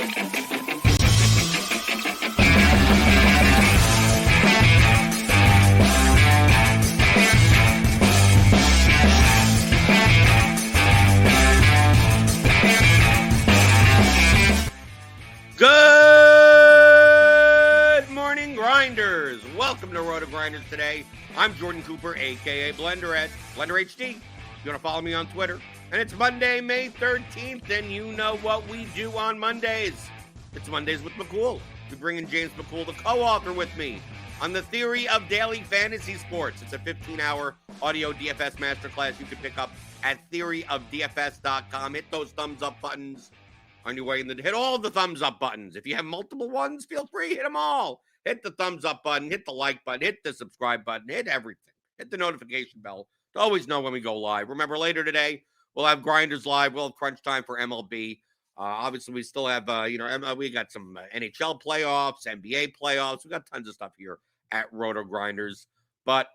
Good morning, grinders. Welcome to RotoGrinders Today. I'm Jordan Cooper, a.k.a. BlenderHD. You want to follow me on Twitter? And it's Monday, May 13th, and you know what we do on Mondays. It's Mondays with McCool. We bring in James McCool, the co-author, with me on the theory of daily fantasy sports. It's a 15-hour audio DFS masterclass you can pick up at theoryofdfs.com. Hit those thumbs up buttons on your way in hit all the thumbs up buttons. If you have multiple ones, feel free, hit them all. Hit the thumbs up button, hit the like button, hit the subscribe button, hit everything. Hit the notification bell to always know when we go live. Remember, later today, we'll have Grinders live. We'll have crunch time for MLB. Obviously, we still have, we got some NHL playoffs, NBA playoffs. We got tons of stuff here at RotoGrinders. But,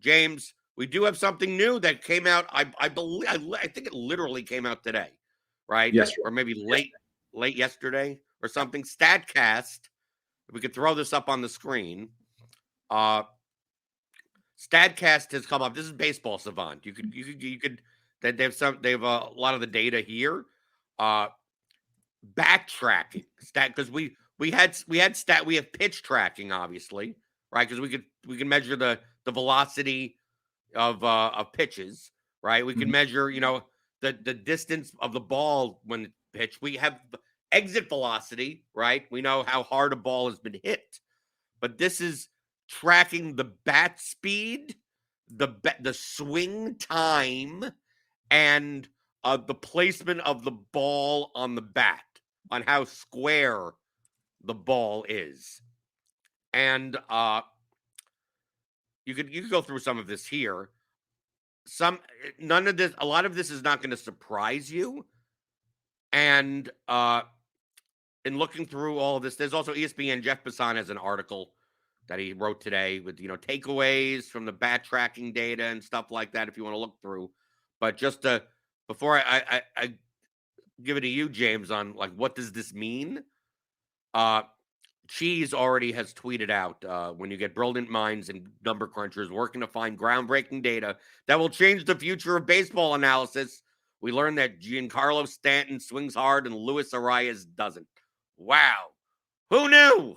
James, we do have something new that came out, I think it literally came out today. Right? Yes. Or maybe late yesterday or something. Statcast. If we could throw this up on the screen. Statcast has come up. This is Baseball Savant. You could they have a lot of the data here. Backtracking because we have pitch tracking, obviously, right? Because we can measure the velocity of pitches, right? We can measure, the distance of the ball when pitched. We have exit velocity, right? We know how hard a ball has been hit. But this is tracking the bat speed, the swing time, and the placement of the ball on the bat, on how square the ball is. And you could go through some of this here. A lot of this is not going to surprise you. And in looking through all of this, there's also ESPN. Jeff Passan has an article that he wrote today with, takeaways from the bat tracking data and stuff like that, if you want to look through. But just before I give it to you, James, on like, what does this mean? Cheese already has tweeted out, when you get brilliant minds and number crunchers working to find groundbreaking data that will change the future of baseball analysis, we learned that Giancarlo Stanton swings hard and Luis Arias doesn't. Wow. Who knew?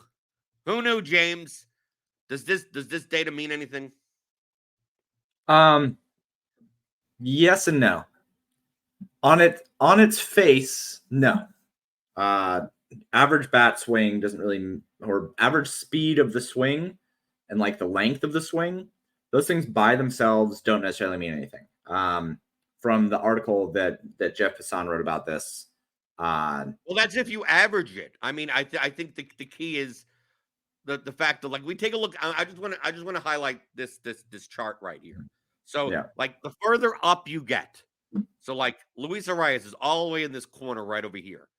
Who knew, James? Does this data mean anything? Yes and no. On its face, no. Average bat swing doesn't really, or average speed of the swing and like the length of the swing, those things by themselves don't necessarily mean anything. From the article that Jeff Passan wrote about this. Well, that's if you average it. I mean, I think the key is the fact that, like, we take a look. I just want to highlight this chart right here. So, like, the further up you get, so like Luis Arias is all the way in this corner right over here.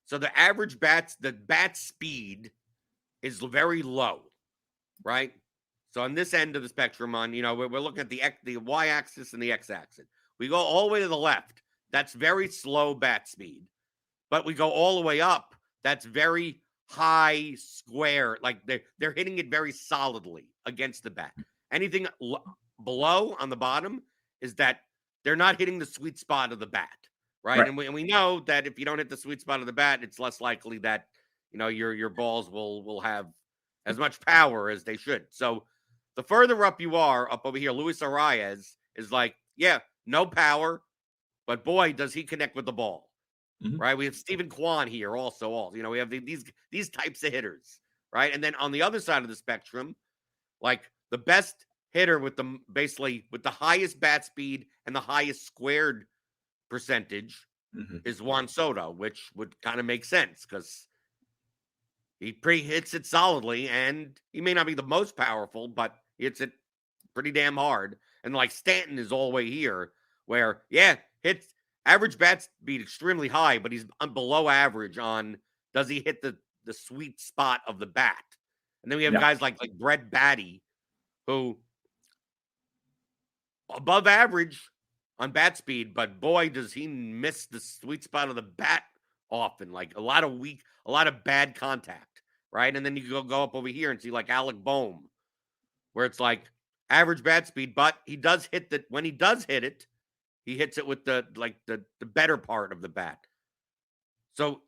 So the average bat speed is very low, right? So on this end of the spectrum, we're looking at the y-axis and the x-axis. We go all the way to the left. That's very slow bat speed. But we go all the way up. That's very high square. Like they're hitting it very solidly against the bat. Anything below on the bottom is that they're not hitting the sweet spot of the bat. Right. And we know that if you don't hit the sweet spot of the bat, it's less likely that, your balls will have as much power as they should. So the further up you are, up over here, Luis Arias is like, no power, but boy, does he connect with the ball. Mm-hmm. Right. We have Stephen Kwan here also. We have these types of hitters. Right. And then on the other side of the spectrum, like the best hitter with the highest bat speed and the highest squared percentage is Juan Soto, which would kind of make sense because he hits it solidly, and he may not be the most powerful, but he hits it pretty damn hard. And like Stanton is all the way here, where hits average bat speed extremely high, but he's below average on does he hit the sweet spot of the bat. And then we have guys like Brett Batty, who above average on bat speed, but boy, does he miss the sweet spot of the bat often, like a lot of bad contact, right? And then you go up over here and see like Alec Boehm, where it's like average bat speed, but he does hit that when he does hit it, he hits it with the better part of the bat. So,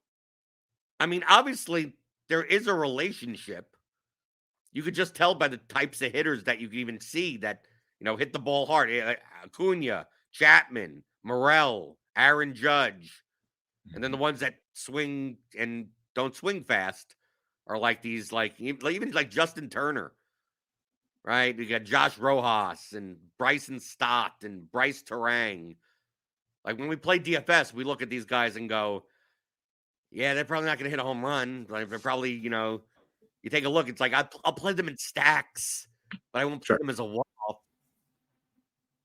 I mean, obviously there is a relationship. You could just tell by the types of hitters that you can even see that, hit the ball hard. Acuna, Chapman, Morel, Aaron Judge, and then the ones that swing and don't swing fast are like these, like even like Justin Turner, right? You got Josh Rojas and Bryson Stott and Bryce Terang. Like when we play DFS, we look at these guys and go, yeah, they're probably not going to hit a home run. Like they're probably, you take a look. It's like I'll play them in stacks, but I won't play them as a one-off.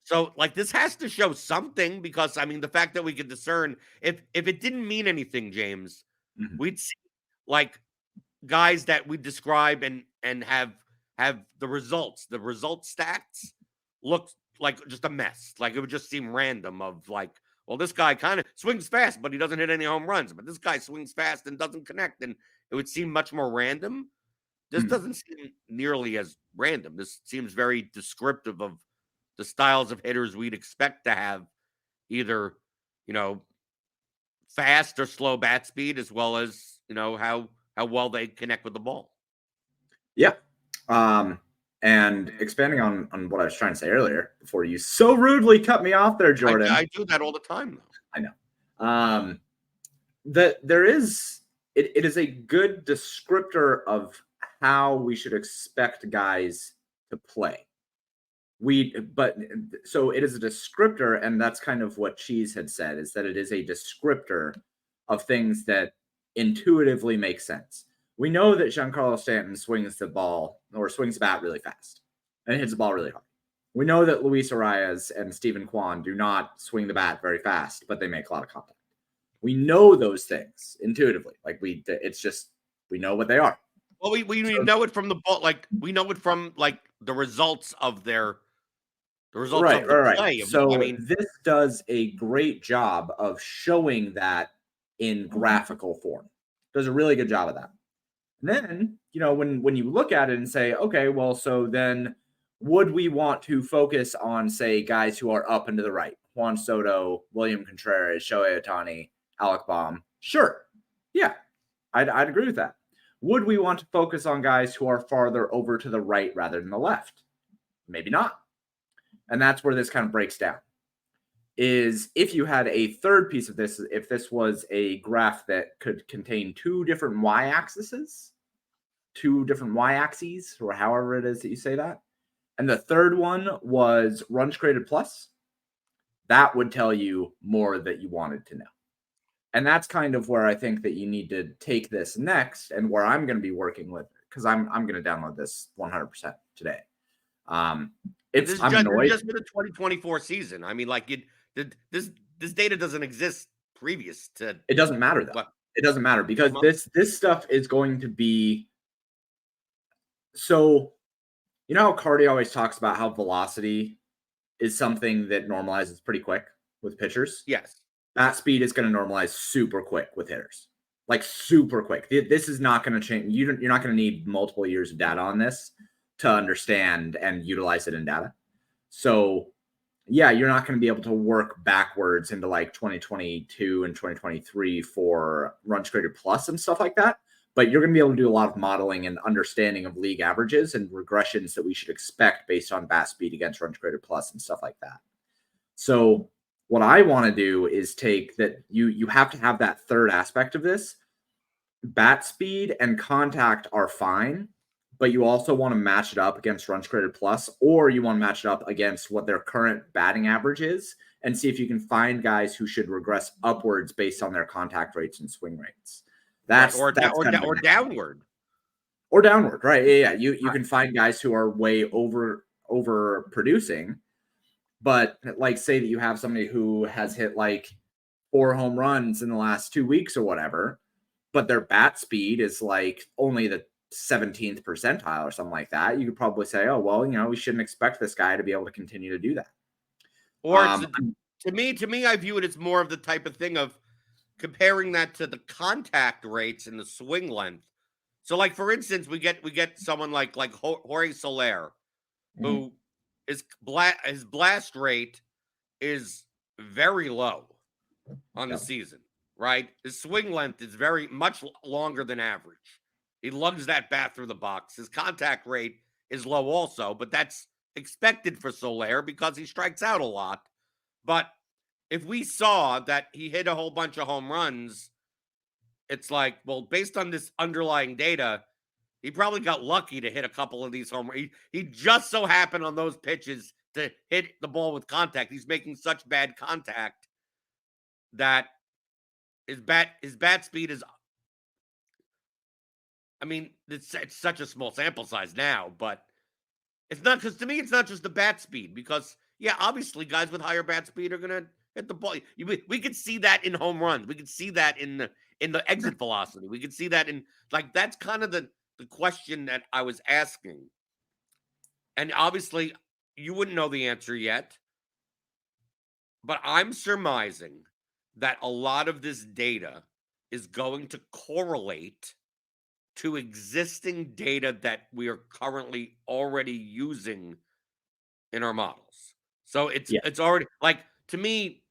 So, like, this has to show something because, I mean, the fact that we could discern if it didn't mean anything, James, we'd see like guys that we describe and have the result stats look like just a mess. Like it would just seem random of like, well, this guy kind of swings fast, but he doesn't hit any home runs. But this guy swings fast and doesn't connect, and it would seem much more random. This doesn't seem nearly as random. This seems very descriptive of the styles of hitters we'd expect to have either, fast or slow bat speed, as well as, how well they connect with the ball. Yeah. And expanding on what I was trying to say earlier before you so rudely cut me off there, Jordan. I do that all the time, though. I know. That there is, it is a good descriptor of how we should expect guys to play. So it is a descriptor, and that's kind of what Cheese had said, is that it is a descriptor of things that intuitively make sense. We know that Giancarlo Stanton swings the ball or swings the bat really fast and hits the ball really hard. We know that Luis Arias and Stephen Kwan do not swing the bat very fast, but they make a lot of contact. We know those things intuitively. Like we know what they are. Well, we know it from the ball. Like we know it from like the results of the play. So I mean, this does a great job of showing that in graphical form. Does a really good job of that. And then, when you look at it and say, okay, well, so then would we want to focus on, say, guys who are up and to the right? Juan Soto, William Contreras, Shohei Ohtani, Alec Boehm. Sure. Yeah, I'd agree with that. Would we want to focus on guys who are farther over to the right rather than the left? Maybe not. And that's where this kind of breaks down. Is if you had a third piece of this, if this was a graph that could contain two different y-axes, or however it is that you say that, and the third one was runs created plus, that would tell you more that you wanted to know. And that's kind of where I think that you need to take this next, and where I'm going to be working with, because I'm going to download this 100% today. I'm annoyed. Just for the 2024 season. I mean, like this data doesn't exist previous to. It doesn't matter though. What? It doesn't matter because this stuff is going to be. So, how Cardi always talks about how velocity is something that normalizes pretty quick with pitchers. Yes. Bat speed is going to normalize super quick with hitters, like super quick. This is not going to change. You're not going to need multiple years of data on this to understand and utilize it in data. So, yeah, you're not going to be able to work backwards into like 2022 and 2023 for runs created plus and stuff like that. But you're going to be able to do a lot of modeling and understanding of league averages and regressions that we should expect based on bat speed against runs created plus and stuff like that. So what I want to do is take that you have to have that third aspect of this. Bat speed and contact are fine, but you also want to match it up against runs created plus, or you want to match it up against what their current batting average is and see if you can find guys who should regress upwards based on their contact rates and swing rates. Or downward. Or downward, right? Yeah. You can find guys who are way over producing, but like say that you have somebody who has hit like 4 home runs in the last 2 weeks or whatever, but their bat speed is like only the 17th percentile or something like that. You could probably say, oh, well, we shouldn't expect this guy to be able to continue to do that. Or to me, I view it as more of the type of thing of comparing that to the contact rates and the swing length. So, like for instance, we get someone like Jorge Soler, who his blast rate is very low on the season, right? His swing length is very much longer than average. He lugs that bat through the box. His contact rate is low also, but that's expected for Soler because he strikes out a lot. But if we saw that he hit a whole bunch of home runs, it's like, well, based on this underlying data, he probably got lucky to hit a couple of these home runs. He just so happened on those pitches to hit the ball with contact. He's making such bad contact that his bat speed is, I mean, it's such a small sample size now, but it's not, because to me, it's not just the bat speed, because, yeah, obviously guys with higher bat speed are going to hit the ball. We could see that in home runs. We could see that in the exit velocity. We could see that in, like, that's kind of the question that I was asking. And obviously, you wouldn't know the answer yet, but I'm surmising that a lot of this data is going to correlate to existing data that we are currently already using in our models. So it's already, like, to me,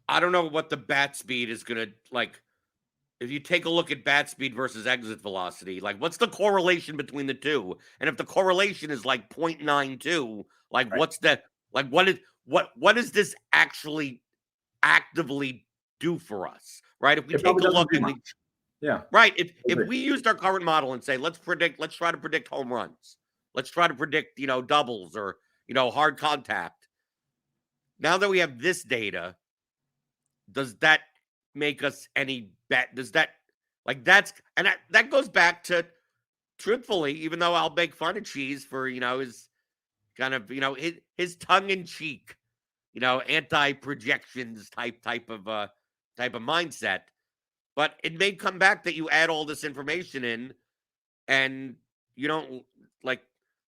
I don't know what the bat speed is going to, like, if you take a look at bat speed versus exit velocity, like, what's the correlation between the two? And if the correlation is like 0.92, like, right, what's that? Like, what does this actually actively do for us? Right? If we take a look at right. If we used our current model and say, let's try to predict home runs. Let's try to predict, doubles or, hard contact. Now that we have this data, does that make us any bet? Does that, like, that goes back to, truthfully, even though I'll make fun of Cheese for, his kind of, his tongue-in-cheek, anti-projections type of mindset. But it may come back that you add all this information in and you don't, like,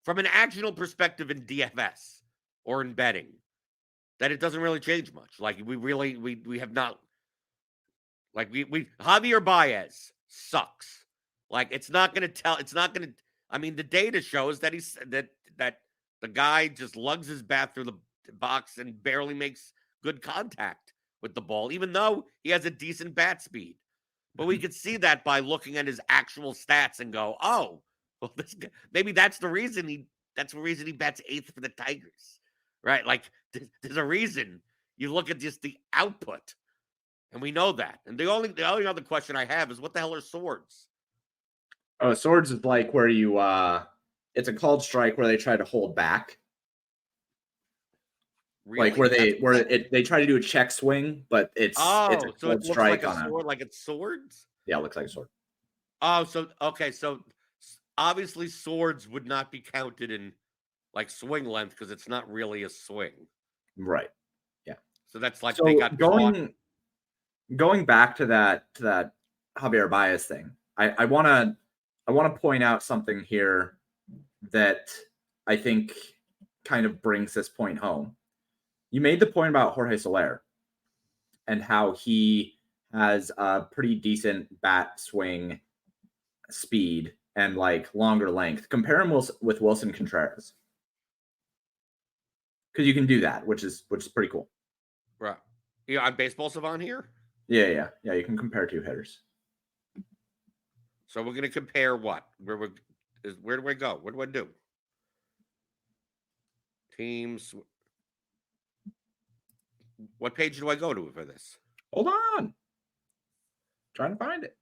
from an actional perspective in DFS or in betting, that it doesn't really change much. Like, we have not, like, we Javier Baez sucks. Like, it's not going to, I mean, the data shows that that the guy just lugs his bat through the box and barely makes good contact with the ball, even though he has a decent bat speed. But we could see that by looking at his actual stats and go, oh, well, this guy, maybe that's the reason he bats 8th for the Tigers, right? Like, there's a reason. You look at just the output, and we know that. And the only other question I have is, what the hell are swords? Oh, swords is like where you it's a called strike where they try to hold back. Really? Like where they try to do a check swing, but it's a so it looks like a sword, like it's swords? Yeah, it looks like a sword. Oh, so okay, so obviously swords would not be counted in, like, swing length because it's not really a swing. Right. Yeah. So that's like, so they got going back to that Javier Baez thing. I want to point out something here that I think kind of brings this point home. You made the point about Jorge Soler and how he has a pretty decent bat swing speed and, like, longer length. Compare him with Wilson Contreras, because you can do that, which is pretty cool. Right. Yeah, on Baseball Savant here? Yeah. You can compare two hitters. So we're going to compare what? Where do we go? What do I do? Teams. What page do I go to for this? Hold on. Trying to find it.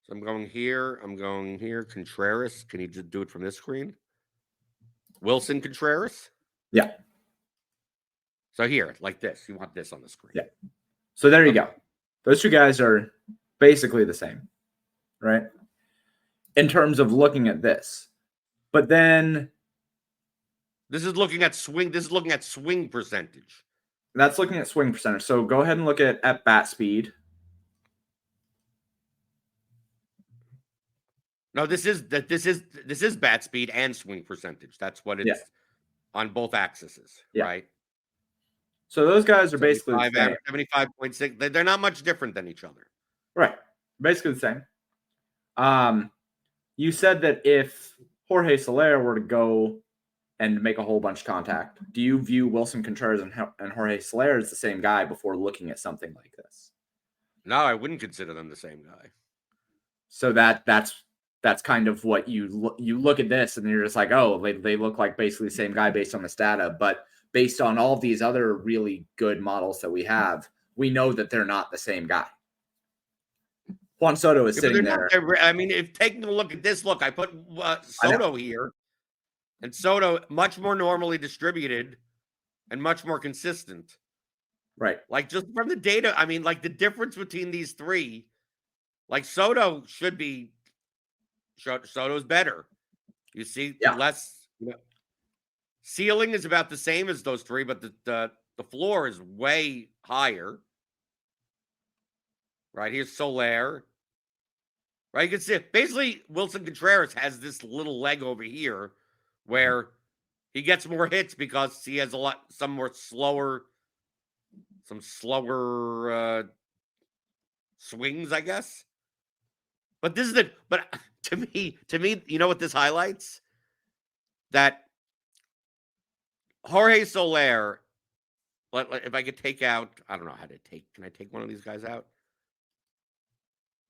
So I'm going here. Contreras. Can you just do it from this screen? Wilson Contreras? Yeah. So here, like this. You want this on the screen. Yeah. So there you go. Those two guys are basically the same, right? In terms of looking at this. But then this is looking at swing. This is looking at swing percentage. That's looking at swing percentage. So go ahead and look at bat speed. No, this is bat speed and swing percentage. That's what it's on both axes, right? So those guys are basically the same. 75.6. They're not much different than each other. Right. Basically the same. You said that if Jorge Soler were to go and make a whole bunch of contact, do you view Wilson Contreras and Jorge Soler as the same guy before looking at something like this? No, I wouldn't consider them the same guy. So that's kind of what you look at this and you're just like, oh, they look like basically the same guy based on this data, but based on all these other really good models that we have, we know that they're not the same guy. Juan Soto is sitting there. I mean, if taking a look at this, I put Soto here, and Soto much more normally distributed and much more consistent. Right. Like just from the data, I mean, like the difference between these three, like Soto should be, Soto's better. You see less, ceiling is about the same as those three, but the floor is way higher. Right, here's Soler. Right, you can see basically Wilson Contreras has this little leg over here where he gets more hits because he has some slower swings, I guess. But this is but to me, you know what this highlights? That Jorge Soler, if I could take out, I don't know how to take. Can I take one of these guys out?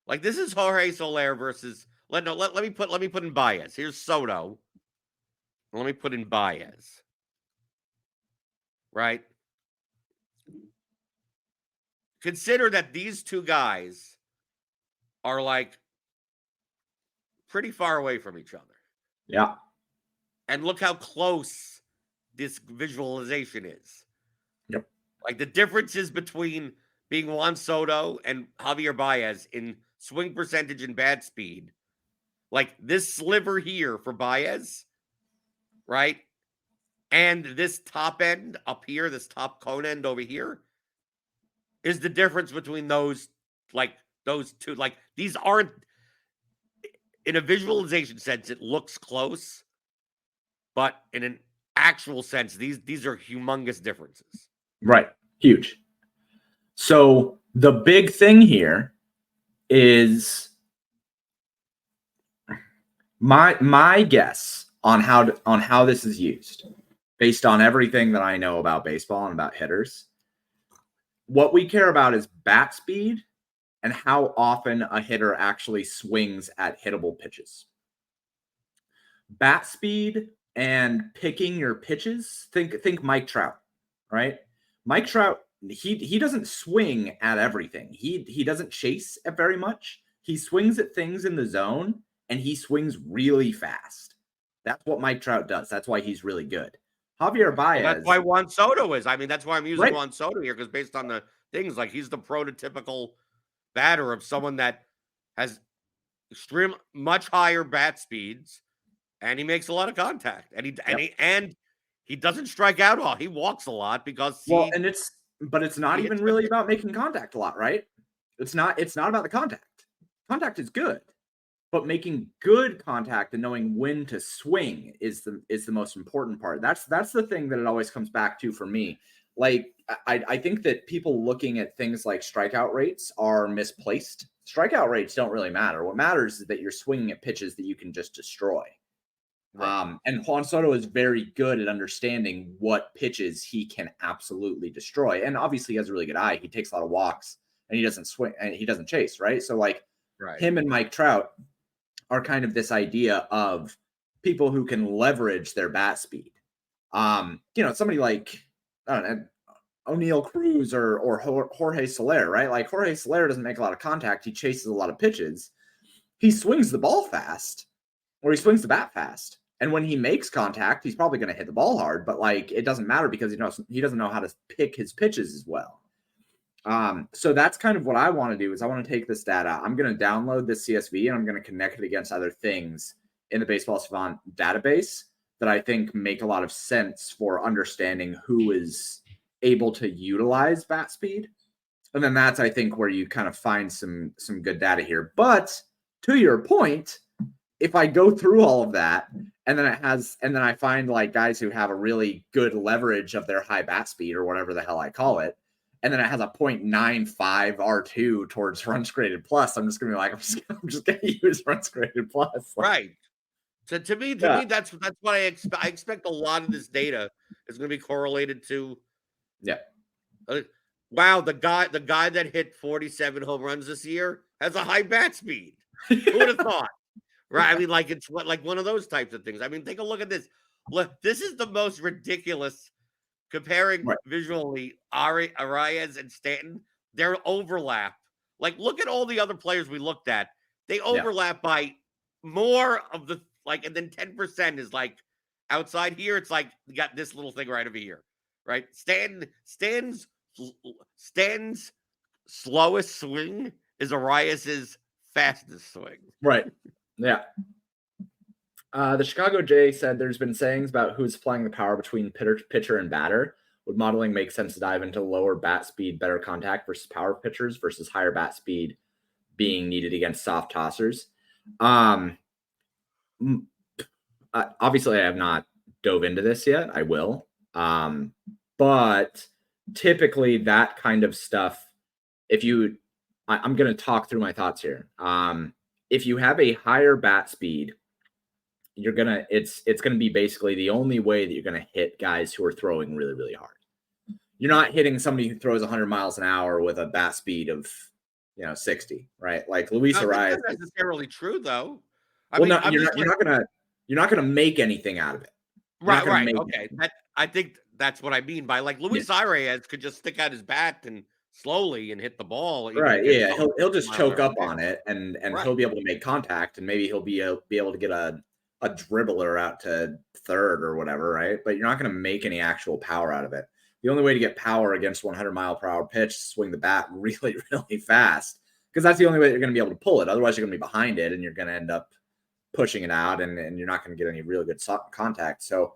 Like this is Jorge Soler versus let me put in Baez. Here's Soto. Let me put in Baez. Right? Consider that these two guys are like pretty far away from each other. Yeah. And look how close this visualization is. Yep. Like the differences between being Juan Soto and Javier Baez in swing percentage and bat speed. Like this sliver here for Baez, right? And this top end up here, this top cone end over here, is the difference between those two. Like these aren't, in a visualization sense, it looks close, but in an actual sense, these are humongous differences. Right. Huge. So the big thing here is my guess on how this is used, based on everything that I know about baseball and about hitters. What we care about is bat speed and how often a hitter actually swings at hittable pitches. Bat speed and picking your pitches. Think Mike Trout, right? Mike Trout, he doesn't swing at everything. He doesn't chase at very much. He swings at things in the zone, and he swings really fast. That's what Mike Trout does. That's why he's really good. Javier Baez. Well, that's why Juan Soto is. I mean, that's why I'm using Juan Soto here, because based on the things, like he's the prototypical batter of someone that has much higher bat speeds, and he makes a lot of contact, and he doesn't strike out all. He walks a lot because but it's not even really about making contact a lot, right? It's not about the contact. Contact is good, but making good contact and knowing when to swing is the most important part. That's the thing that it always comes back to for me. Like I think that people looking at things like strikeout rates are misplaced. Strikeout rates don't really matter. What matters is that you're swinging at pitches that you can just destroy. Right. And Juan Soto is very good at understanding what pitches he can absolutely destroy. And obviously he has a really good eye. He takes a lot of walks and he doesn't swing and he doesn't chase, right? So like him and Mike Trout are kind of this idea of people who can leverage their bat speed. Somebody like, I don't know, O'Neal Cruz or Jorge Soler, right? Like Jorge Soler doesn't make a lot of contact. He chases a lot of pitches. He swings the ball fast, or he swings the bat fast. And when he makes contact, he's probably going to hit the ball hard, but like it doesn't matter because he doesn't know how to pick his pitches as well. So that's kind of what I want to do is I want to take this data. I'm going to download this CSV and I'm going to connect it against other things in the Baseball Savant database that I think make a lot of sense for understanding who is able to utilize bat speed. And then that's, I think, where you kind of find some good data here. But to your point, if I go through all of that, and then I find like guys who have a really good leverage of their high bat speed or whatever the hell I call it, and then it has a 0.95 R2 towards runs created plus, I'm just gonna be like, I'm just gonna use runs created plus. Right. So to me, that's what I expect. I expect a lot of this data is going to be correlated to. Yeah. Wow, the guy that hit 47 home runs this year has a high bat speed. Who would have thought? Right? I mean, like it's like one of those types of things. I mean, take a look at this. Look, this is the most ridiculous comparing visually Arias and Stanton. Their overlap. Like, look at all the other players we looked at. They overlap by more of the and then 10% is like outside here. It's like you got this little thing right over here, right? Stanton's slowest swing is Arias's fastest swing. Right. Yeah. The Chicago Jay said there's been sayings about who's applying the power between pitcher and batter. Would modeling make sense to dive into lower bat speed, better contact versus power pitchers versus higher bat speed being needed against soft tossers? Obviously, I have not dove into this yet. I will. But typically that kind of stuff, I'm going to talk through my thoughts here. If you have a higher bat speed, it's going to be basically the only way that you're going to hit guys who are throwing really, really hard. You're not hitting somebody who throws 100 miles an hour with a bat speed of, 60, right? Like Luis Arias. That's not necessarily true, though. You're not gonna make anything out of it. Right. Okay. I think that's what I mean by like Luis Arias could just stick out his bat and slowly and hit the ball. Right. Yeah. He'll just choke up on it and he'll be able to make contact and maybe he'll be able to get a dribbler out to third or whatever. Right. But you're not going to make any actual power out of it. The only way to get power against 100-mile-per-hour pitch is swing the bat really, really fast because that's the only way that you're going to be able to pull it. Otherwise, you're going to be behind it and you're going to end up pushing it out and you're not going to get any really good contact. So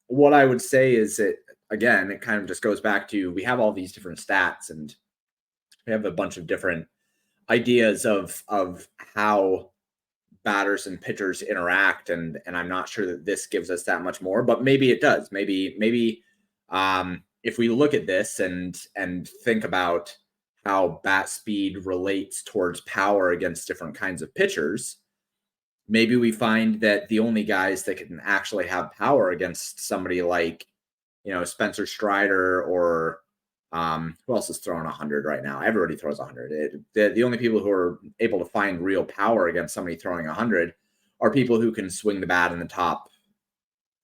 what I would say is that, again, it kind of just goes back to we have all these different stats and we have a bunch of different ideas of how batters and pitchers interact. And I'm not sure that this gives us that much more, but maybe it does. Maybe if we look at this and think about how bat speed relates towards power against different kinds of pitchers, maybe we find that the only guys that can actually have power against somebody like, Spencer Strider or who else is throwing 100 right now? Everybody throws 100. The only people who are able to find real power against somebody throwing 100 are people who can swing the bat in the top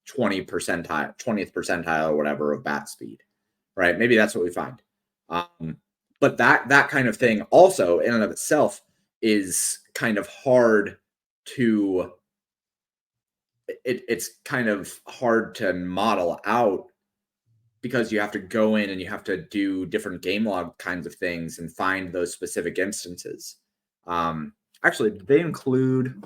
20th percentile or whatever of bat speed, right? Maybe that's what we find. But that kind of thing also in and of itself is kind of hard to it's kind of hard to model out because you have to go in and you have to do different game log kinds of things and find those specific instances. Actually, did they include?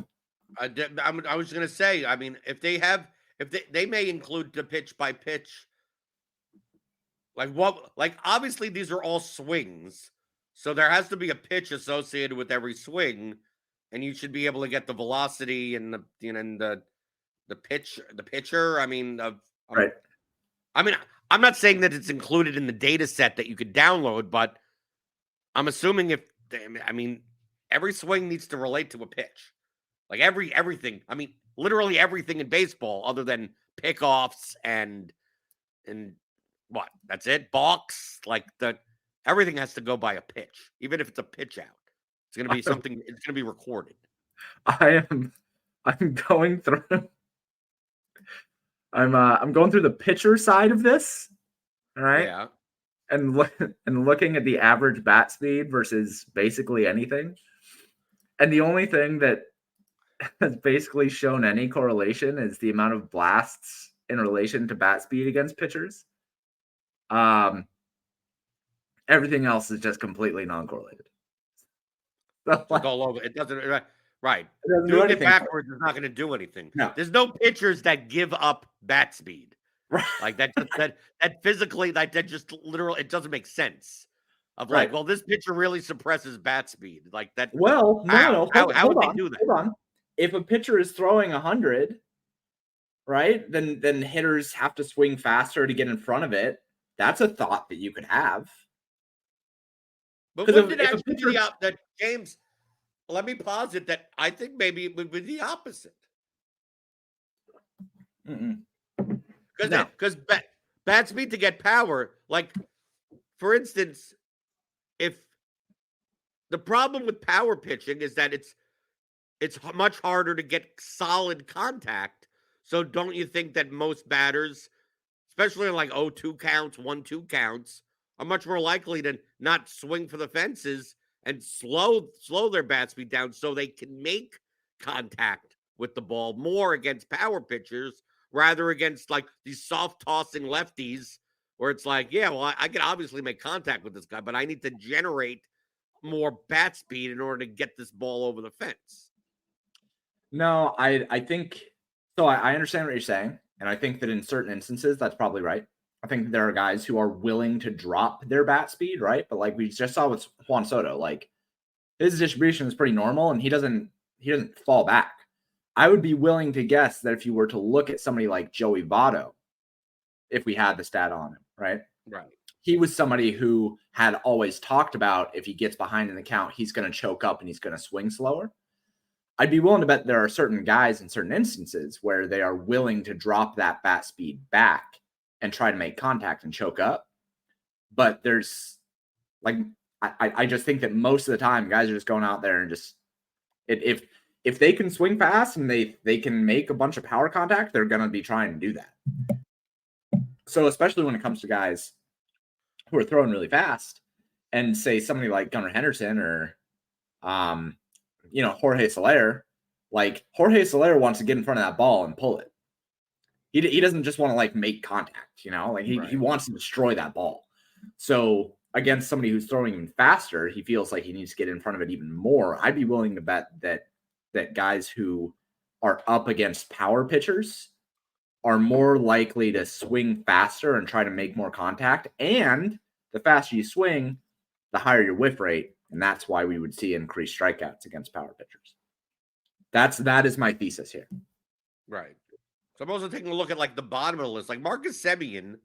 I was going to say, I mean, if they may include the pitch by pitch. Like obviously these are all swings. So there has to be a pitch associated with every swing. And you should be able to get the velocity and the pitcher. I mean, right. I mean, I'm not saying that it's included in the data set that you could download, but I'm assuming every swing needs to relate to a pitch. Like everything. I mean, literally everything in baseball, other than pickoffs and what? That's it. Balks. Everything has to go by a pitch, even if it's a pitch out. It's going to be something. It's going to be recorded. I'm going through. I'm going through the pitcher side of this. All right. Yeah. And looking at the average bat speed versus basically anything. And the only thing that has basically shown any correlation is the amount of blasts in relation to bat speed against pitchers. Everything else is just completely non-correlated. So all over. It doesn't. Right. It doesn't Doing it backwards is not going to do anything. No. There's no pitchers that give up bat speed. Right. Like that physically, that just literally, it doesn't make sense. Right. Well, this pitcher really suppresses bat speed. Like that. Well, no. How would they do that? Hold on. if a pitcher is throwing 100, right, then hitters have to swing faster to get in front of it. That's a thought that you could have. But Because wouldn't it if a actually be pitcher, that James? Let me posit that I think maybe it would be the opposite. no, Because bats need to get power. Like, for instance, if the problem with power pitching is that it's much harder to get solid contact. So don't you think that most batters, especially in like 0-2 counts, 1-2 counts, are much more likely to not swing for the fences and slow their bat speed down so they can make contact with the ball more against power pitchers rather against like these soft tossing lefties where it's like, yeah, well, I can obviously make contact with this guy, but I need to generate more bat speed in order to get this ball over the fence. no, I think so. I understand what you're saying, and I think that in certain instances that's probably right. I think there are guys who are willing to drop their bat speed, right? But like we just saw with Juan Soto, like his distribution is pretty normal, and he doesn't fall back. I would be willing to guess that if you were to look at somebody like Joey Votto, if we had the stat on him, right? Right. He was somebody who had always talked about if he gets behind in the count, he's going to choke up and he's going to swing slower. I'd be willing to bet there are certain guys in certain instances where they are willing to drop that bat speed back and try to make contact and choke up. But there's like, I just think that most of the time guys are just going out there and just, if they can swing fast and they can make a bunch of power contact, they're going to be trying to do that. So especially when it comes to guys who are throwing really fast and say somebody like Gunnar Henderson or, Jorge Soler, like Jorge Soler wants to get in front of that ball and pull it. He doesn't just want to like make contact, like he wants to destroy that ball. So against somebody who's throwing even faster, he feels like he needs to get in front of it even more. I'd be willing to bet that guys who are up against power pitchers are more likely to swing faster and try to make more contact. And the faster you swing, the higher your whiff rate. And that's why we would see increased strikeouts against power pitchers. That is my thesis here. Right. So I'm also taking a look at like the bottom of the list. Like Marcus Semien,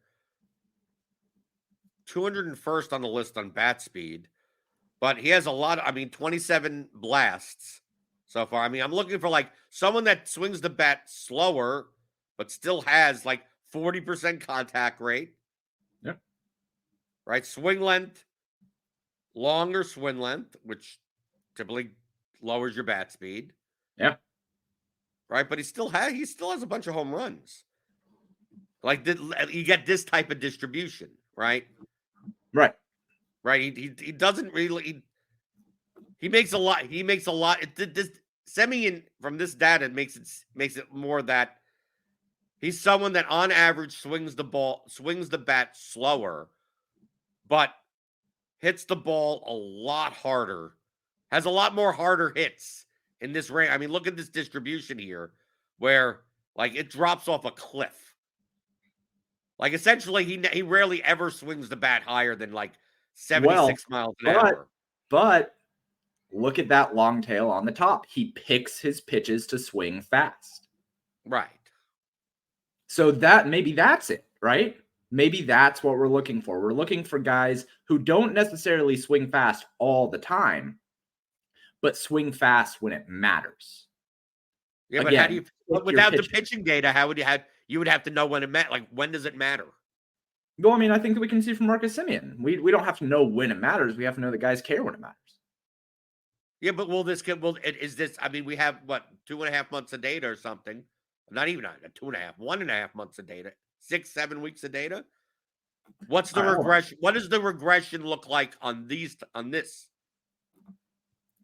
201st on the list on bat speed, but he has 27 blasts so far. I mean, I'm looking for like someone that swings the bat slower, but still has like 40% contact rate. Yep. Right. Swing length, longer swing length, which typically lowers your bat speed. Yeah. Right. But he still has a bunch of home runs. Like you get this type of distribution, right? Right. Right. He doesn't really. He makes a lot. He makes a lot. This Semien from this data makes it more that he's someone that on average swings the bat slower, but hits the ball a lot harder. Has a lot more harder hits in this range. I mean, look at this distribution here, where like it drops off a cliff. Like essentially, he rarely ever swings the bat higher than like 76 miles an hour. But look at that long tail on the top. He picks his pitches to swing fast. Right. So maybe that's it, right? Maybe that's what we're looking for. We're looking for guys who don't necessarily swing fast all the time, but swing fast when it matters. Yeah, but how do you without the pitching data, you would have to know when it matters. Like, when does it matter? Well, I mean, I think that we can see from Marcus Semien. We don't have to know when it matters. We have to know that guys care when it matters. Yeah, but is this? I mean, we have what 2.5 months of data or something. Not even 2.5, 1.5 months of data. 6-7 weeks of data. What's the regression? What does the regression look like on this?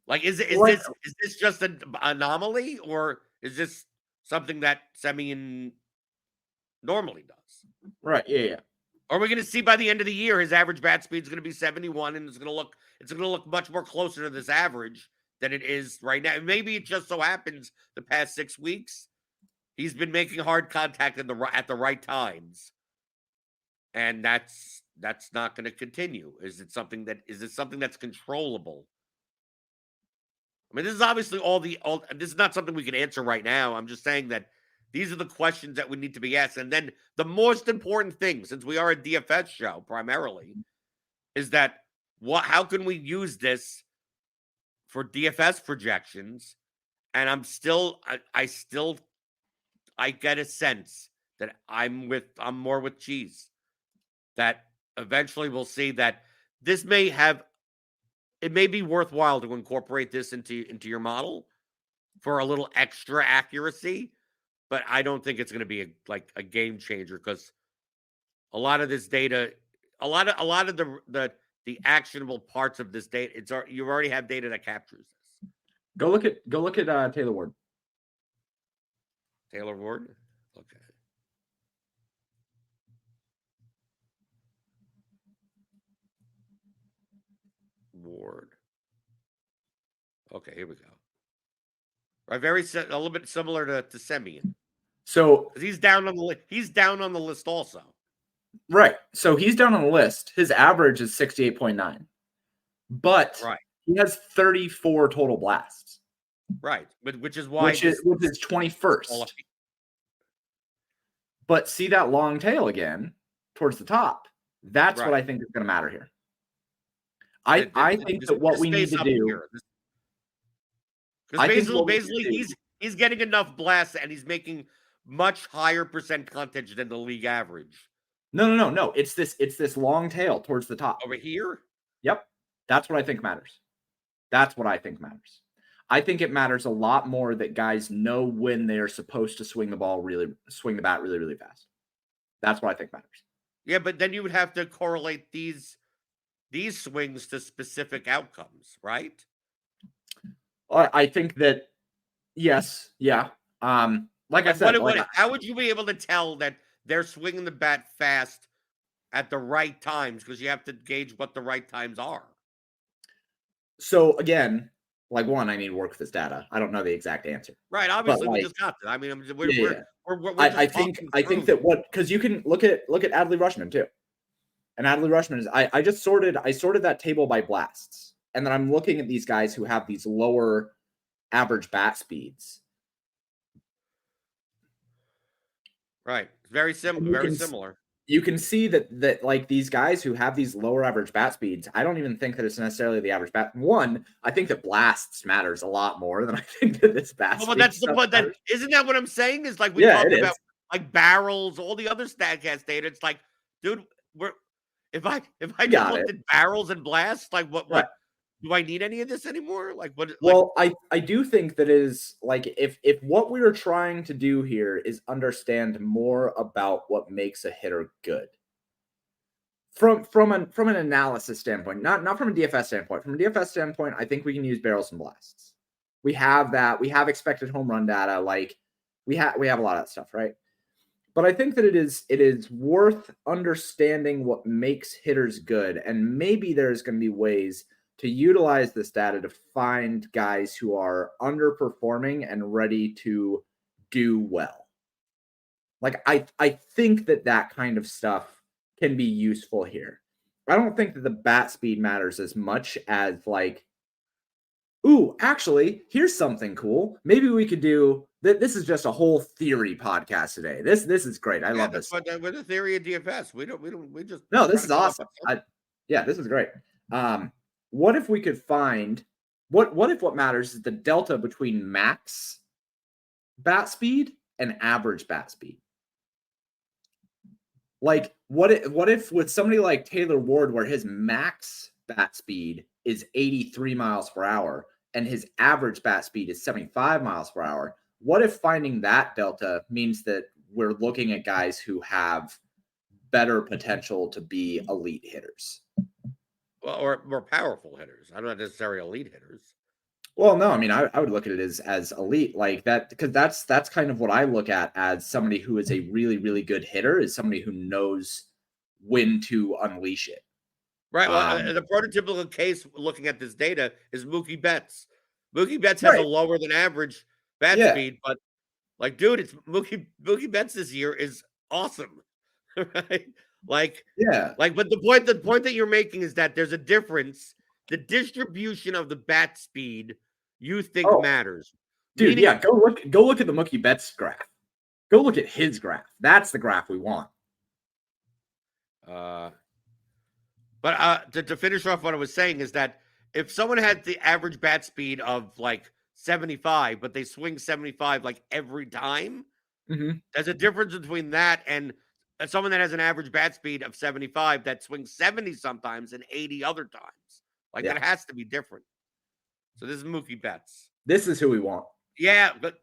Like, is this just an anomaly, or is this something that Semien normally does? Right. Yeah. Are we going to see by the end of the year his average bat speed is going to be 71, and it's going to look much more closer to this average than it is right now? And maybe it just so happens the past 6 weeks he's been making hard contact at the right times, and that's not going to continue. Is it something that's controllable? I mean, this is obviously all. This is not something we can answer right now. I'm just saying that these are the questions that we need to be asked. And then the most important thing, since we are a DFS show primarily, is that how can we use this for DFS projections? And I get a sense that I'm more with Cheese. That eventually we'll see that this it may be worthwhile to incorporate this into your model for a little extra accuracy, but I don't think it's going to be a game changer, because a lot of this data, a lot of the actionable parts of this data, you already have data that captures this. Go look at Taylor Ward. Taylor Ward? Okay. Ward. Okay, here we go. Right, a little bit similar to Semien. So he's down on the list also. Right. So he's down on the list. His average is 68.9. But he has 34 total blasts. Right. But which is why which is 21st. But see that long tail again towards the top. That's what I think is going to matter here. I think that what we need to do, because basically he's getting enough blasts and he's making much higher percent contage than the league average. No. It's this long tail towards the top. Over here? Yep. That's what I think matters. I think it matters a lot more that guys know when they're supposed to swing the bat really, really fast. That's what I think matters. Yeah, but then you would have to correlate these swings to specific outcomes, right? I think that, yes. Yeah. Like I said, how would you be able to tell that they're swinging the bat fast at the right times? Because you have to gauge what the right times are. So again, I need to work with this data. I don't know the exact answer. Right. Obviously, we just got that. I mean, I think that because you can look at Adley Rushman too. And Adley Rushman I sorted that table by blasts. And then I'm looking at these guys who have these lower average bat speeds. Right. Very similar. You can see that these guys who have these lower average bat speeds, I don't even think that it's necessarily the average bat. One, I think that blasts matters a lot more than I think that this bat. Well, that's the point. Isn't that what I'm saying? Is we talked about barrels, all the other StatCast data. It's dude, if I just looked at barrels and blasts, what do I need any of this anymore? Well, I do think that is if what we were trying to do here is understand more about what makes a hitter good from an analysis standpoint, not from a DFS standpoint. From a DFS standpoint, I think we can use barrels and blasts. We have that. We have expected home run data. We have a lot of that stuff, right? But I think that it is worth understanding what makes hitters good, and maybe there's going to be ways to utilize this data to find guys who are underperforming and ready to do well. I think that kind of stuff can be useful here. I don't think that the bat speed matters as much as ooh, actually, here's something cool. Maybe we could do that. This is just a whole theory podcast today. This is great. I love this. But with the theory of DFS, we just no. This is awesome. This is great. What if we could find what if what matters is the delta between max bat speed and average bat speed? What if with somebody like Taylor Ward, where his max bat speed is 83 miles per hour and his average bat speed is 75 miles per hour? What if finding that delta means that we're looking at guys who have better potential to be elite hitters? Well, or more powerful hitters. I'm not necessarily elite hitters. Well, no, I mean, I would look at it as elite like that, because that's kind of what I look at as somebody who is a really, really good hitter, is somebody who knows when to unleash it. Right. Well, the prototypical case looking at this data is Mookie Betts. Mookie Betts has a lower than average bat speed, but dude, it's Mookie Betts this year is awesome. Right? But the point that you're making is that there's a difference. The distribution of the bat speed you think matters. Dude, yeah, go look at the Mookie Betts graph. Go look at his graph. That's the graph we want. But to finish off what I was saying is that if someone had the average bat speed of like 75, but they swing 75 like every time, there's a difference between that and someone that has an average bat speed of 75 that swings 70 sometimes and 80 other times. Like that has to be different. So this is Mookie Betts. This is who we want. Yeah, but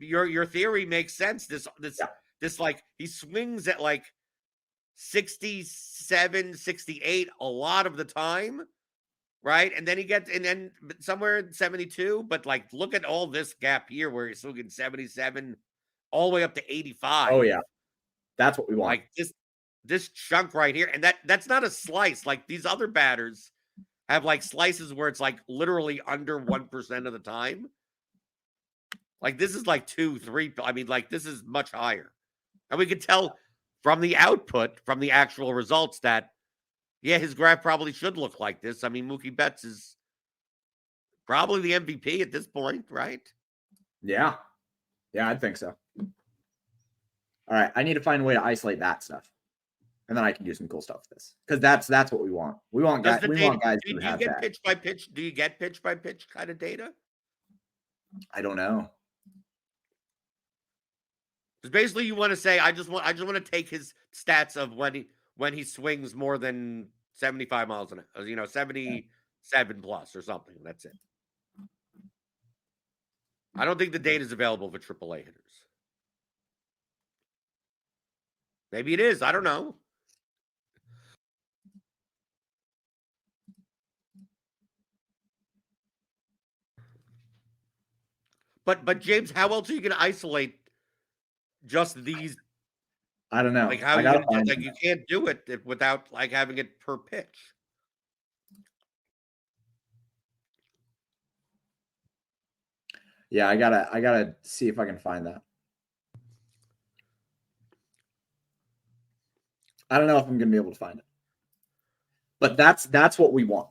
your theory makes sense. This like he swings at like 67, 68 a lot of the time, right? And then he gets somewhere in 72, but like look at all this gap here where he's swinging 77 all the way up to 85. Oh yeah. That's what we want. Like this chunk right here. And that's not a slice. Like these other batters have like slices where it's like literally under 1% of the time. Like this is like 2, 3. I mean, like this is much higher. And we could tell from the output, from the actual results that, yeah, his graph probably should look like this. I mean, Mookie Betts is probably the MVP at this point, right? Yeah. Yeah, I think so. All right. I need to find a way to isolate that stuff. And then I can do some cool stuff with this. Because that's what we want. We want guys who have that. Do you get pitch by pitch? Do you get pitch by pitch kind of data? I don't know. Because basically you want to say, I just want to take his stats of when he swings more than 75 miles an hour, 77 plus or something. That's it. I don't think the data is available for AAA hitters. Maybe it is. I don't know. But James, how else are you going to isolate just these? I don't know. Like how you can't do it without like having it per pitch. Yeah, I gotta see if I can find that. I don't know if I'm gonna be able to find it. But that's what we want.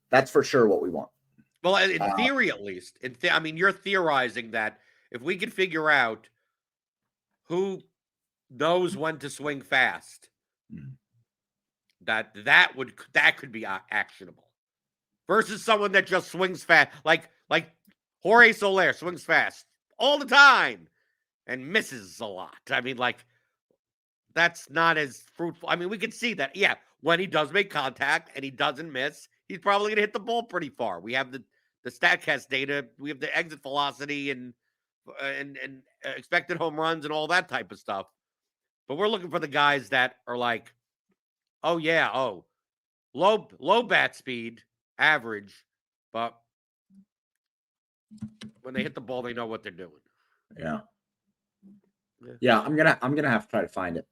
That's for sure what we want. Well, in theory, at least. I mean, you're theorizing that if we could figure out who knows when to swing fast, that could be actionable, versus someone that just swings fast, like Jorge Soler swings fast all the time and misses a lot. I mean, like that's not as fruitful. I mean, we could see that, yeah, when he does make contact and he doesn't miss, he's probably going to hit the ball pretty far. We have the StatCast data, we have the exit velocity and expected home runs and all that type of stuff. But we're looking for the guys that are like, oh yeah, low bat speed, average, but when they hit the ball, they know what they're doing. Yeah, I'm gonna have to try to find it.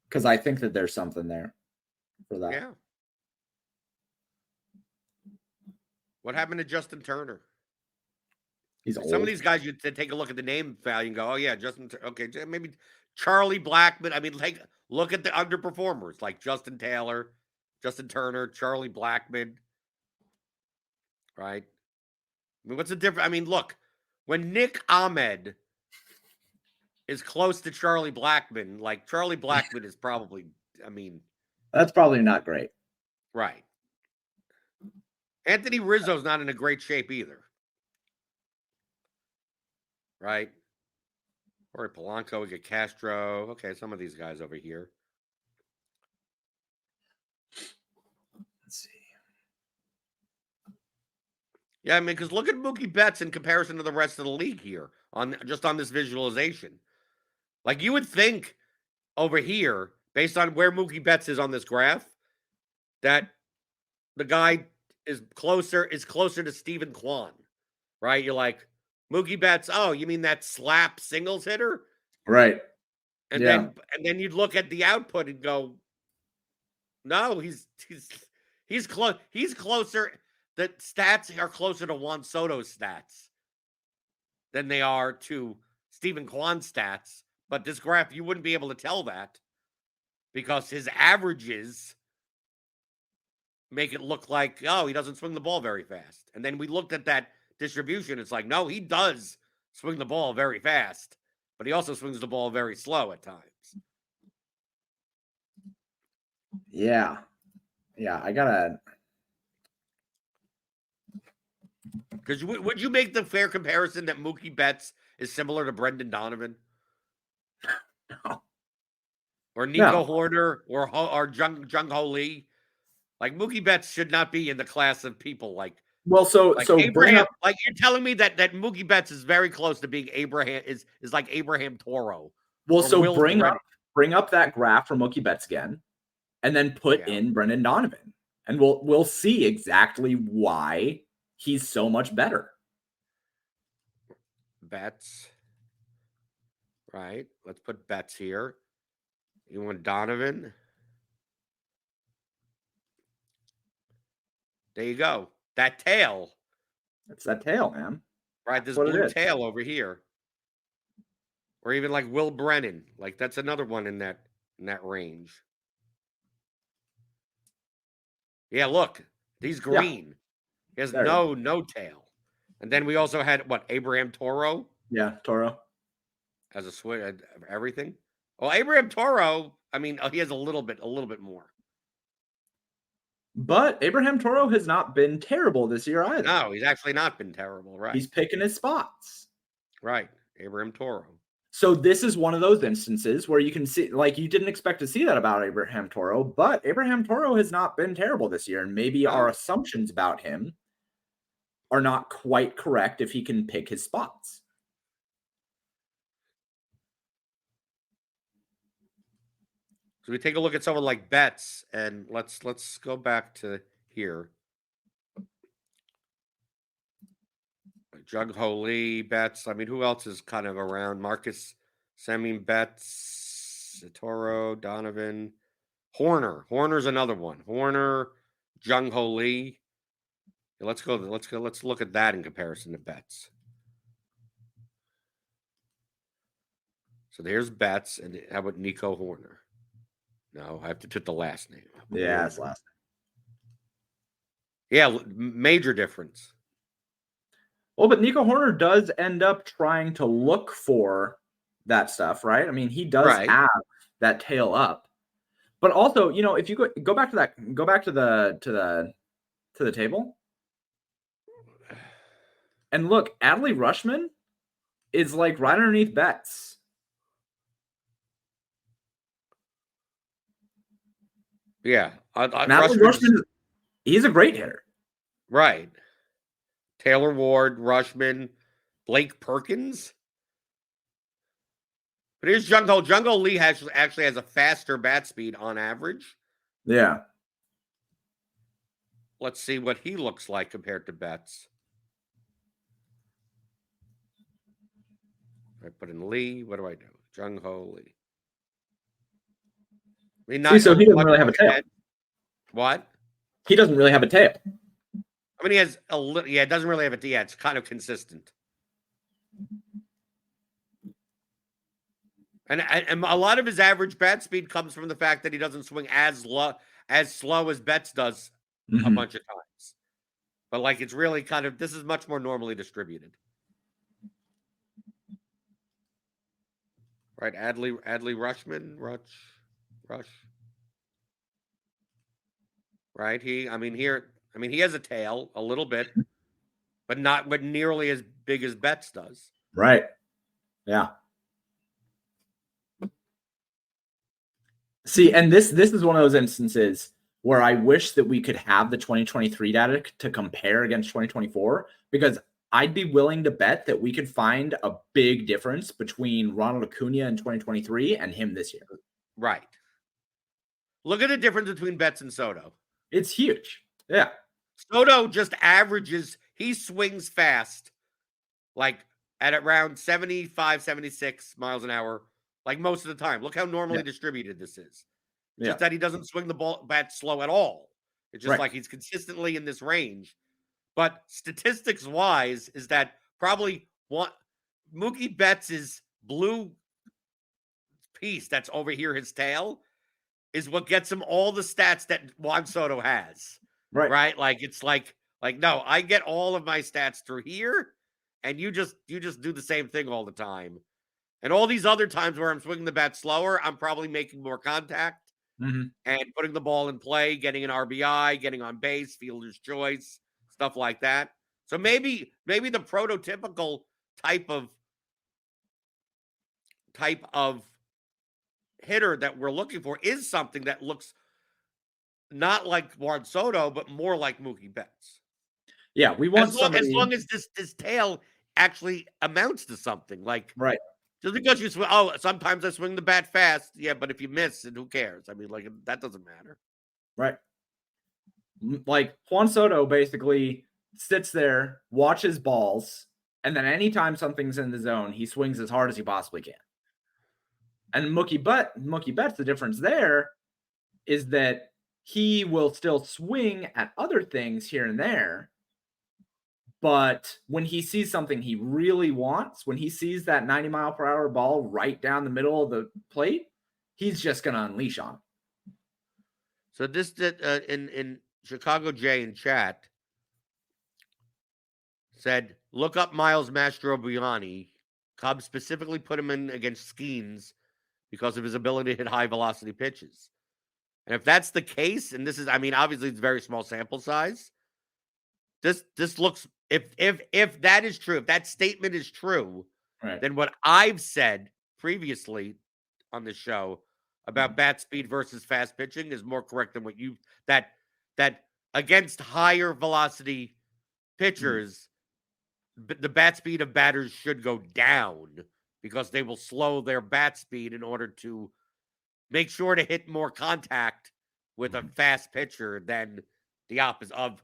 Because I think that there's something there for that. Yeah. What happened to Justin Turner? He's old. Some of these guys, you take a look at the name value and go, oh yeah, Justin. Okay, maybe Charlie Blackmon. I mean, like look at the underperformers like Justin Taylor, Justin Turner, Charlie Blackmon. Right. I mean, what's the difference? I mean, look, when Nick Ahmed is close to Charlie Blackmon, like Charlie Blackmon is probably, I mean, that's probably not great. Right. Anthony Rizzo's not in a great shape either. Right. Or Polanco, we get Castro. Okay, some of these guys over here. Let's see. Yeah, I mean, because look at Mookie Betts in comparison to the rest of the league here on this visualization. Like you would think over here, based on where Mookie Betts is on this graph, that the guy is closer to Stephen Kwan, right? You're like, Mookie Betts, oh, you mean that slap singles hitter? Right. And then you'd look at the output and go, no, he's close. He's closer. The stats are closer to Juan Soto's stats than they are to Stephen Kwan's stats. But this graph, you wouldn't be able to tell that because his averages make it look like, oh, he doesn't swing the ball very fast. And then we looked at that distribution. It's like, no, he does swing the ball very fast, but he also swings the ball very slow at times. Yeah. I gotta. Because would you make the fair comparison that Mookie Betts is similar to Brendan Donovan? No. Or Nico Hoerner or Jung Ho Lee? Like Mookie Betts should not be in the class of people like. Well, so Abraham, like you're telling me that Mookie Betts is very close to being Abraham is like Abraham Toro. Well, so bring up that graph for Mookie Betts again, and then put in Brendan Donovan, and we'll see exactly why he's so much better. Betts, right? Let's put Betts here. You want Donovan? There you go. That tail. It's that tail, man. Right, this blue tail over here. Or even like Will Brennan. Like that's another one in that range. Yeah, look. He's green. Yeah. He has no tail. And then we also had Abraham Toro? Yeah, Toro. As a swing everything. Well, Abraham Toro, I mean, he has a little bit more. But Abraham Toro has not been terrible this year either. No, he's actually not been terrible, right? He's picking his spots. Right, Abraham Toro. So this is one of those instances where you can see, like, you didn't expect to see that about Abraham Toro, but Abraham Toro has not been terrible this year, and maybe our assumptions about him are not quite correct if he can pick his spots. So we take a look at someone like Betts, and let's go back to here. Jung Ho Lee, Betts. I mean, who else is kind of around? Marcus Semien, Betts, Toro, Donovan, Hoerner. Hoerner's another one. Hoerner, Jung Ho Lee. Let's look at that in comparison to Betts. So there's Betts, and how about Nico Hoerner? No, I have to put the last name. Yeah, it's last name. Yeah, major difference. Well, but Nico Hoerner does end up trying to look for that stuff, right? I mean, he does have that tail up. But also, you know, if you go back to the table. And look, Adley Rutschman is like right underneath Betts. Yeah. Rutschman, he's a great hitter. Right. Taylor Ward, Rutschman, Blake Perkins. But here's Jung Ho. Jung Ho Lee actually has a faster bat speed on average. Yeah. Let's see what he looks like compared to Betts. I put in Lee. What do I do? Jung Ho Lee. I mean, so he doesn't really have a tail. What? He doesn't really have a tail. I mean, he has a little. Yeah, it doesn't really have a tail. Yeah, it's kind of consistent. And a lot of his average bat speed comes from the fact that he doesn't swing as slow as Betts does a bunch of times. But like, it's really kind of, this is much more normally distributed. Right, Adley Rutschman, Rush. Right, he has a tail a little bit, but not nearly as big as Betts does. Right. Yeah. See, and this is one of those instances where I wish that we could have the 2023 data to compare against 2024, because I'd be willing to bet that we could find a big difference between Ronald Acuna in 2023 and him this year. Right. Look at the difference between Betts and Soto. It's huge. Yeah. Soto just averages, he swings fast, like at around 75, 76 miles an hour, like most of the time. Look how normally distributed this is. Just that he doesn't swing the bat slow at all. It's just like he's consistently in this range. But statistics wise, is that probably Mookie Betts' blue piece that's over here, his tail, is what gets him all the stats that Juan Soto has. Right? Like it's like no, I get all of my stats through here, and you just do the same thing all the time. And all these other times where I'm swinging the bat slower, I'm probably making more contact and putting the ball in play, getting an RBI, getting on base, fielder's choice, stuff like that. So maybe the prototypical type of hitter that we're looking for is something that looks not like Juan Soto, but more like Mookie Betts. Yeah, we want as long as this tail actually amounts to something. Like just because you swing, sometimes I swing the bat fast. Yeah, but if you miss, and who cares? I mean, like that doesn't matter. Right. Like Juan Soto basically sits there, watches balls, and then anytime something's in the zone, he swings as hard as he possibly can. And Mookie Betts, the difference there is that he will still swing at other things here and there. But when he sees something he really wants, when he sees that 90-mile-per-hour ball right down the middle of the plate, he's just going to unleash on it. So this did in Chicago J in chat said, look up Miles Mastrobuoni. Cubs specifically put him in against Skeens because of his ability to hit high velocity pitches. And if that's the case, and this is, I mean, obviously it's very small sample size. This looks, if that is true, if that statement is true, then what I've said previously on the show about bat speed versus fast pitching is more correct than what you that against higher velocity pitchers, the bat speed of batters should go down because they will slow their bat speed in order to make sure to hit more contact with a fast pitcher than the opposite of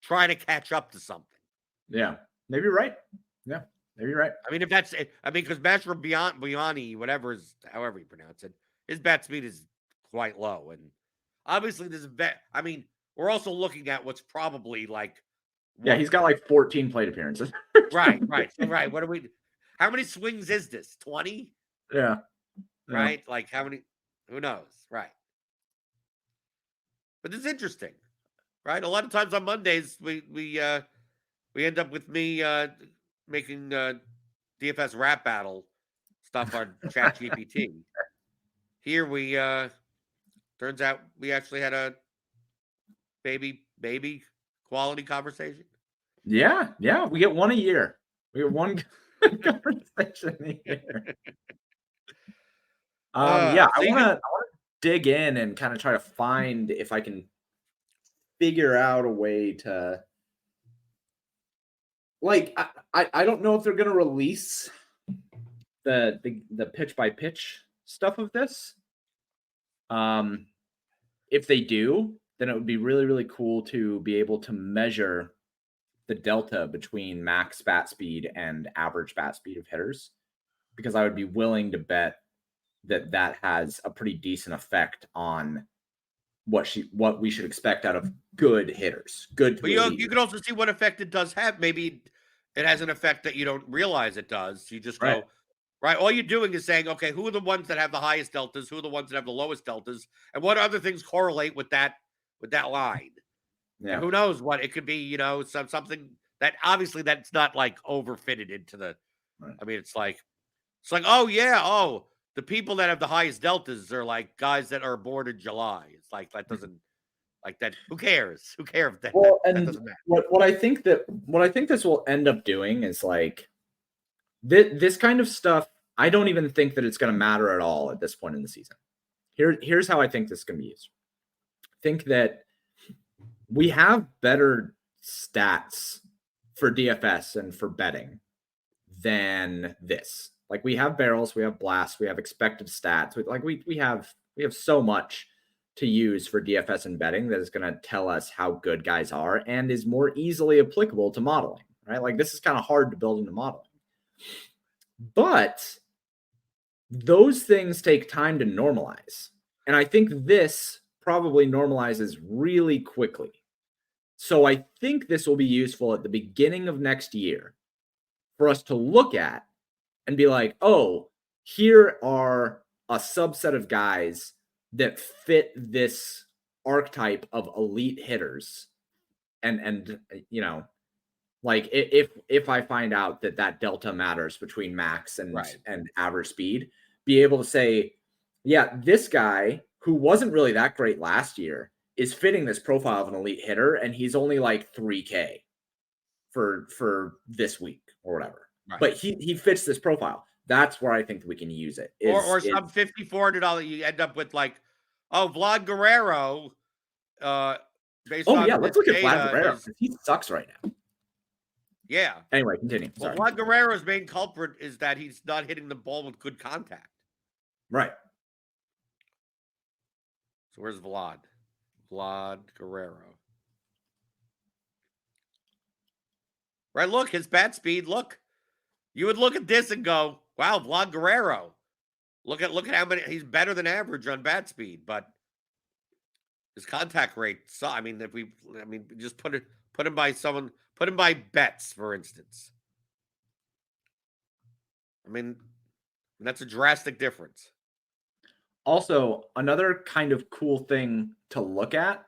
trying to catch up to something. Yeah, maybe you're right. Yeah, maybe you're right. I mean, if that's, I mean, because Mastrobuoni, whatever is, however you pronounce it, his bat speed is quite low, and obviously this is I mean, we're also looking at what's probably like. Yeah, he's got like 14 plate appearances. right. So, right. What are we? How many swings is this? 20? Yeah. Right. Like how many? Who knows? Right. But it's interesting, right? A lot of times on Mondays we end up with me making DFS rap battle stuff on Chat GPT. Here we turns out we actually had a baby quality conversation. Yeah, we get one a year. We get one conversation a year. I want to dig in and kind of try to find if I can figure out a way to, like, I don't know if they're going to release the pitch by pitch stuff of this. If they do, then it would be really, really cool to be able to measure the delta between max bat speed and average bat speed of hitters, because I would be willing to bet that has a pretty decent effect on what we should expect out of good hitters. Good. But you can also see what effect it does have. Maybe it has an effect that you don't realize it does. You just go, right. All you're doing is saying, okay, who are the ones that have the highest deltas? Who are the ones that have the lowest deltas? And what other things correlate with that line? Yeah. And who knows what it could be, you know, something that obviously that's not like overfitted into the, I mean, it's like, oh yeah. The people that have the highest deltas are like guys that are born in July. It's like, that doesn't like that. Who cares? Who cares? That doesn't matter. What I think this will end up doing is like this kind of stuff. I don't even think that it's going to matter at all at this point in the season. Here's how I think this is going to be used. I think that we have better stats for DFS and for betting than this. Like we have barrels, we have blasts, we have expected stats. We have so much to use for DFS and betting that is going to tell us how good guys are and is more easily applicable to modeling, right? Like this is kind of hard to build into modeling. But those things take time to normalize. And I think this probably normalizes really quickly. So I think this will be useful at the beginning of next year for us to look at and be like, oh, here are a subset of guys that fit this archetype of elite hitters and like if I find out that delta matters between max and average speed, be able to say, yeah, this guy who wasn't really that great last year is fitting this profile of an elite hitter, and he's only like 3K for this week or whatever. Right. But he fits this profile. That's where I think that we can use it. Or some $5,400 you end up with like, Vlad Guerrero. Based on let's look at Vlad Guerrero. He sucks right now. Yeah. Anyway, continue. Well, Vlad Guerrero's main culprit is that he's not hitting the ball with good contact. Right. So where's Vlad? Vlad Guerrero. Right, look, his bat speed, look. You would look at this and go, wow, Vlad Guerrero. Look at how many, he's better than average on bat speed, but his contact rate, so I mean, just put him by Betts, for instance. I mean, that's a drastic difference. Also, another kind of cool thing to look at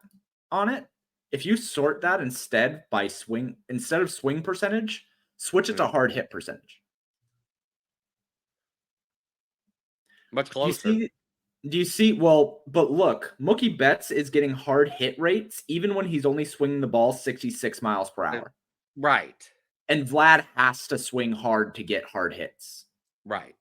on it, if you sort that instead of swing percentage, switch it to hard hit percentage. Much closer. Do you see? Well, but look, Mookie Betts is getting hard hit rates even when he's only swinging the ball 66 miles per hour. Right. And Vlad has to swing hard to get hard hits. Right.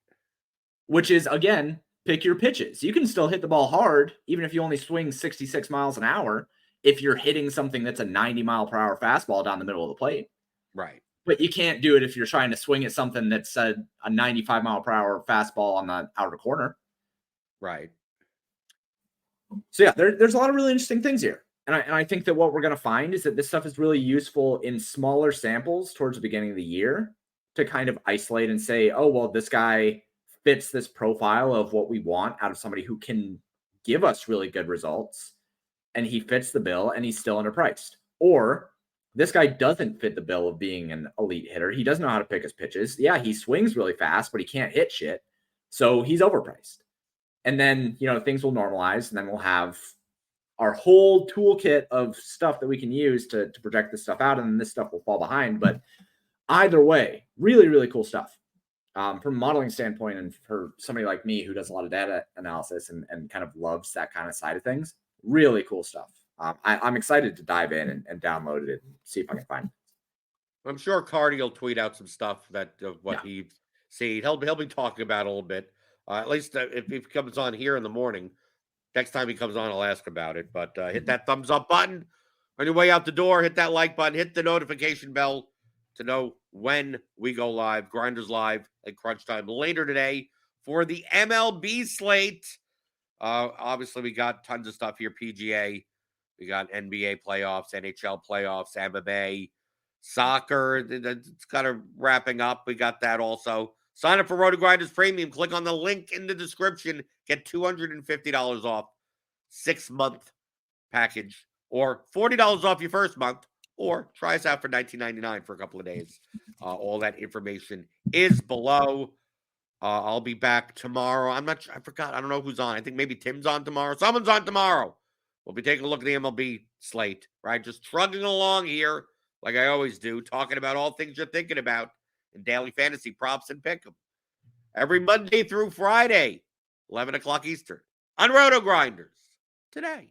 Which is, again, pick your pitches. You can still hit the ball hard even if you only swing 66 miles an hour if you're hitting something that's a 90 mile per hour fastball down the middle of the plate. Right. But you can't do it if you're trying to swing at something that's a 95 mile per hour fastball on the outer corner. Right. So yeah, there's a lot of really interesting things here. And I think that what we're going to find is that this stuff is really useful in smaller samples towards the beginning of the year to kind of isolate and say, oh, well, this guy fits this profile of what we want out of somebody who can give us really good results. And he fits the bill and he's still underpriced. Or this guy doesn't fit the bill of being an elite hitter. He doesn't know how to pick his pitches. Yeah, he swings really fast, but he can't hit shit. So he's overpriced. And then, things will normalize, and then we'll have our whole toolkit of stuff that we can use to project this stuff out, and then this stuff will fall behind. But either way, really, really cool stuff. From a modeling standpoint, and for somebody like me who does a lot of data analysis and kind of loves that kind of side of things, really cool stuff. I'm excited to dive in and download it and see if I can find it. I'm sure Cardi will tweet out some stuff he's seen. He'll be talking about it a little bit. At least if he comes on here in the morning. Next time he comes on, I'll ask about it. But hit that thumbs up button on your way out the door. Hit that like button. Hit the notification bell to know when we go live. Grinders Live at crunch time later today for the MLB slate. Obviously, we got tons of stuff here. PGA. We got NBA playoffs, NHL playoffs, MMA, soccer. It's kind of wrapping up. We got that also. Sign up for RotoGrinders Premium. Click on the link in the description. Get $250 off 6-month package, or $40 off your first month, or try us out for $19.99 for a couple of days. All that information is below. I'll be back tomorrow. I forgot. I don't know who's on. I think maybe Tim's on tomorrow. Someone's on tomorrow. We'll be taking a look at the MLB slate, right? Just trugging along here like I always do, talking about all things you're thinking about in daily fantasy props and pick 'em. Every Monday through Friday, 11 o'clock Eastern, on RotoGrinders Today.